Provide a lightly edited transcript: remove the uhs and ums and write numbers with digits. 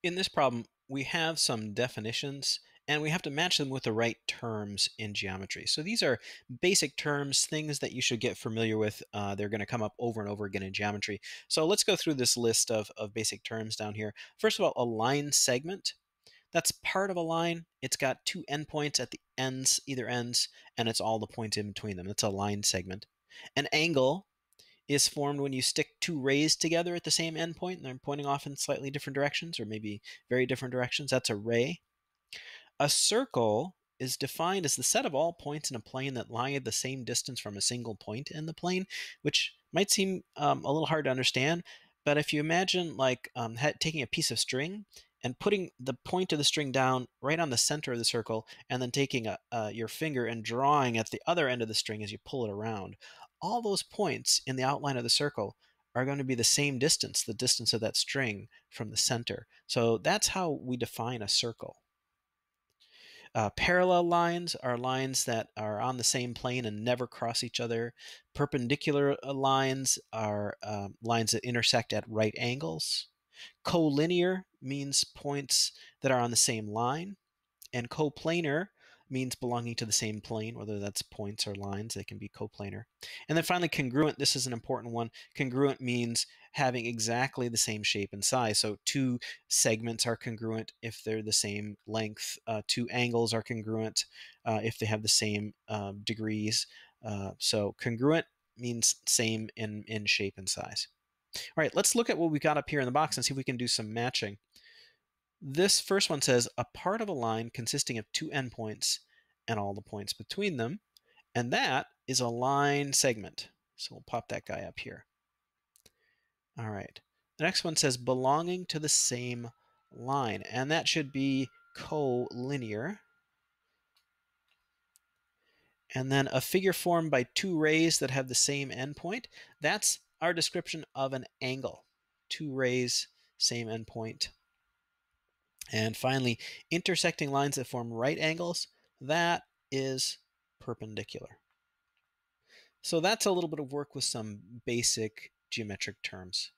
In this problem, we have some definitions and we have to match them with the right terms in geometry. So these are basic terms, things that you should get familiar with. They're going to come up over and over again in geometry. So let's go through this list of basic terms down here. First of all, a line segment. That's part of a line. It's got two endpoints at the ends, either ends, and it's all the points in between them. That's a line segment. An angle is formed when you stick two rays together at the same endpoint and they're pointing off in slightly different directions or maybe very different directions. That's a ray. A circle is defined as the set of all points in a plane that lie at the same distance from a single point in the plane, which might seem a little hard to understand. But if you imagine like taking a piece of string and putting the point of the string down right on the center of the circle, and then taking your finger and drawing at the other end of the string as you pull it around, all those points in the outline of the circle are going to be the same distance, the distance of that string from the center. So that's how we define a circle. Parallel lines are lines that are on the same plane and never cross each other. Perpendicular lines are lines that intersect at right angles. Collinear means points that are on the same line. And coplanar means belonging to the same plane, whether that's points or lines, they can be coplanar. And then finally, congruent, this is an important one. Congruent means having exactly the same shape and size. So two segments are congruent if they're the same length. Two angles are congruent if they have the same degrees. So congruent means same in shape and size. All right, let's look at what we got up here in the box and see if we can do some matching. This first one says a part of a line consisting of two endpoints and all the points between them, and that is a line segment. So we'll pop that guy up here. All right. The next one says belonging to the same line, and that should be collinear. And then a figure formed by two rays that have the same endpoint. That's our description of an angle. Two rays, same endpoint. And finally, intersecting lines that form right angles, that is perpendicular. So that's a little bit of work with some basic geometric terms.